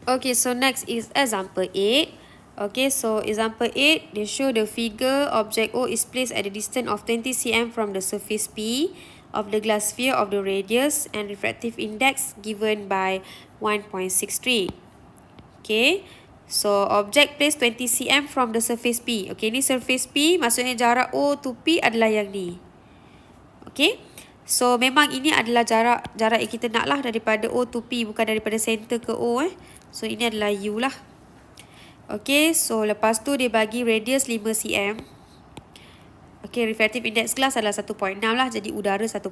Okay, so next is example 8. Okay, so example 8, they show the figure object O is placed at a distance of 20 cm from the surface P of the glass sphere of the radius and refractive index given by 1.63. Okay, so object placed 20 cm from the surface P. Okay, ni surface P, maksudnya jarak O to P adalah yang ni. Okay, so memang ini adalah jarak yang kita nak lah, daripada O to P, bukan daripada center ke O. So ini adalah U lah. Okay, so lepas tu dia bagi radius 5 cm. Okay, refractive index glass adalah 1.6 lah, jadi udara 1.0.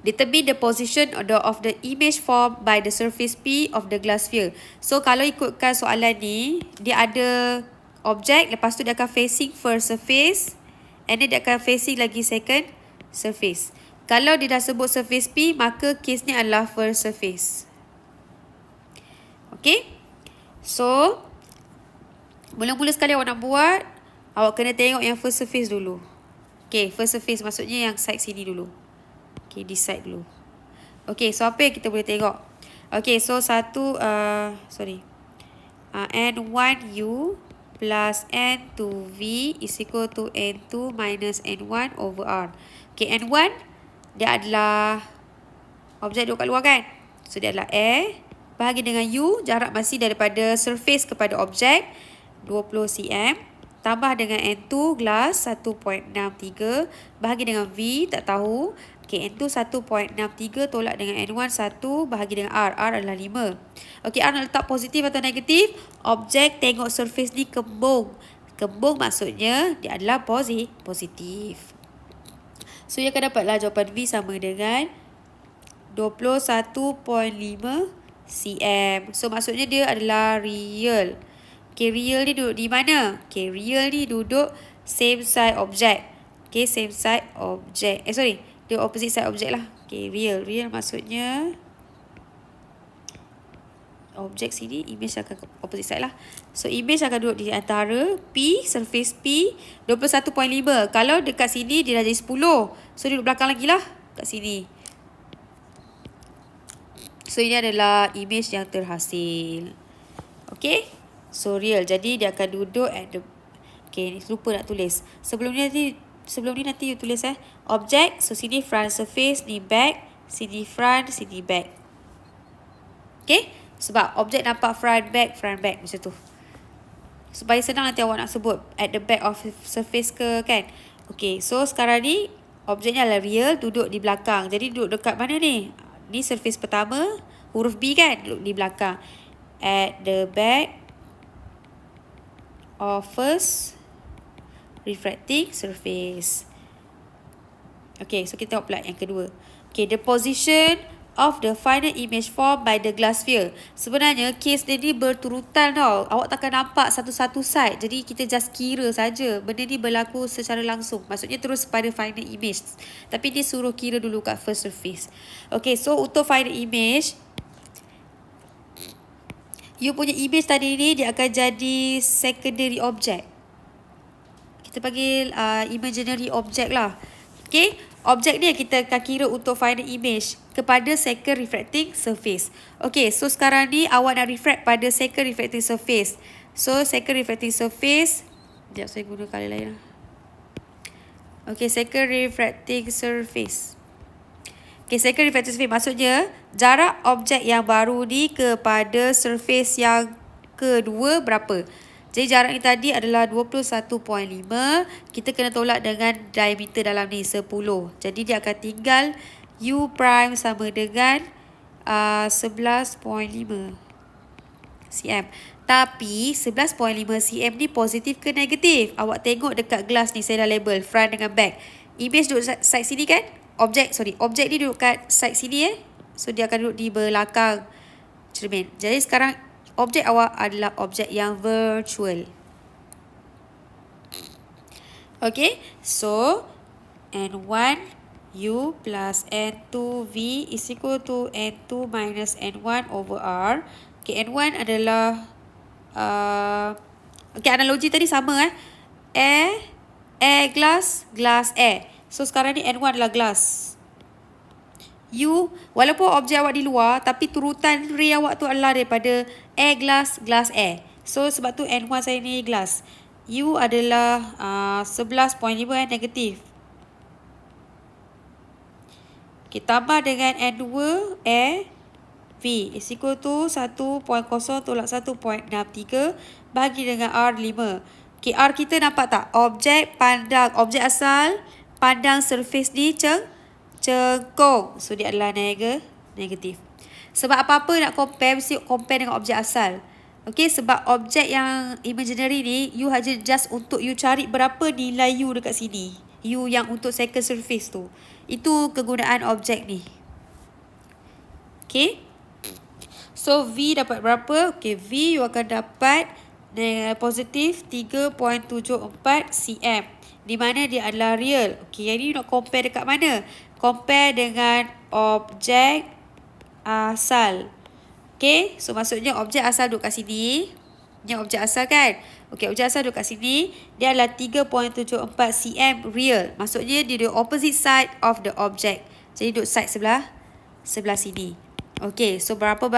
Determine the position of the image formed by the surface P of the glass sphere. So kalau ikutkan soalan ni, dia ada objek, lepas tu dia akan facing first surface, and then dia akan facing lagi second surface. Kalau dia dah sebut surface P, maka case ni adalah first surface. Okay, so mula-mula sekali awak nak buat, awak kena tengok yang first surface dulu. Okay, first surface maksudnya yang side sini dulu. Okay, di side dulu. Okay, so apa yang kita boleh tengok? Okay, so N1U plus N2V is equal to N2 minus N1 over R. Okay, N1 dia adalah objek duduk kat luar kan? So dia adalah air. Bahagi dengan U, jarak masih daripada surface kepada objek 20 cm. Tambah dengan N2 glass 1.63. Bahagi dengan V, tak tahu. Okay, N2 1.63 tolak dengan N1 1 bahagi dengan R. R adalah 5. Okay, R nak letak positif atau negatif? Objek tengok surface ni kembung. Kembung maksudnya dia adalah positif. So, ia akan dapatlah jawapan V sama dengan 21.5 cm. So, maksudnya dia adalah real. Okay, real ni duduk di mana? Okay, real ni duduk same side object. Okay, same side object. Dia opposite side object lah. Okay, real. Real maksudnya objek sini, image akan opposite side lah. So, image akan duduk di antara P, surface P, 21.5. Kalau dekat sini, dia dah jadi 10. So, duduk belakang lagi lah. Kat sini. So, ini adalah image yang terhasil. Okay. So, real. Jadi, dia akan duduk at the... Okay, lupa nak tulis. Sebelum ni nanti you tulis objek. So, sini front surface, ni back. Sini front, sini back. Okay. Sebab objek nampak front, back macam tu. Supaya senang nanti awak nak sebut at the back of surface ke kan. Okay, so sekarang ni objeknya adalah real, duduk di belakang. Jadi duduk dekat mana ni? Ni surface pertama, huruf B kan, duduk di belakang. At the back of first refracting surface. Okay, so kita tengok pula yang kedua. Okay, the position of the final image formed by the glass sphere. Sebenarnya case ni berturutan tau. Awak takkan nampak satu-satu side. Jadi kita just kira saja. Benda ni berlaku secara langsung. Maksudnya terus pada final image. Tapi dia suruh kira dulu kat first surface. Okay, so untuk final image, you punya image tadi ni dia akan jadi secondary object. Kita panggil imaginary object lah. Okay, objek ni yang kita akan kira untuk final image kepada second refracting surface. Okay, so sekarang ni awak nak refract pada second refracting surface. So, second refracting surface, sekejap saya guna colour lain lah. Okay, second refracting surface. Okay, second refracting surface maksudnya jarak objek yang baru ni kepada surface yang kedua berapa? Jadi jarak ni tadi adalah 21.5. Kita kena tolak dengan diameter dalam ni 10. Jadi dia akan tinggal U prime sama dengan 11.5 cm. Tapi 11.5 cm ni positif ke negatif? Awak tengok dekat glass ni saya dah label front dengan back. Image duduk side sini kan? Objek ni duduk kat side sini So dia akan duduk di belakang cermin. Jadi sekarang objek awak adalah objek yang virtual. Okay, so N1U plus N2V is equal to N2 minus N1 over R. Okay, N1 adalah okay, analogi tadi sama air, glass, air. So sekarang ni N1 adalah glass. walaupun objek awak di luar, tapi turutan ray awak tu adalah daripada air glass, glass air. So sebab tu N1 saya ni glass. U adalah 11.5 negatif. Okay, tambah dengan N2 air, V is equal to 1.0 tolak 1.63 bagi dengan R5. Okay, R kita nampak tak? Objek asal pandang surface ni cengkung. So, dia adalah negatif. Sebab apa-apa nak compare, mesti compare dengan objek asal. Okay, sebab objek yang imaginary ni, you just untuk you cari berapa nilai U dekat sini. U yang untuk second surface tu. Itu kegunaan objek ni. Okay. So, V dapat berapa? Okay, V you akan dapat positif 3.74 cm. Di mana dia adalah real. Okay, yang ni nak compare dekat mana? Compare dengan objek asal. Okay, so maksudnya objek asal duduk kat sini. Ni objek asal kan? Okay, objek asal duduk kat sini. Dia adalah 3.74 cm real. Maksudnya dia duduk opposite side of the object. Jadi duduk side sebelah sini. Okay, so berapa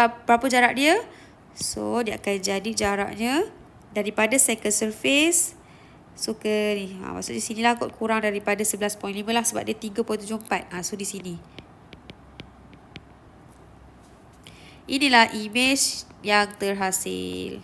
jarak dia? So, dia akan jadi jaraknya daripada second surface. So, ke ni. Maksudnya sinilah kot kurang daripada 11.5 lah sebab dia 3.74. So, di sini. Inilah image yang terhasil.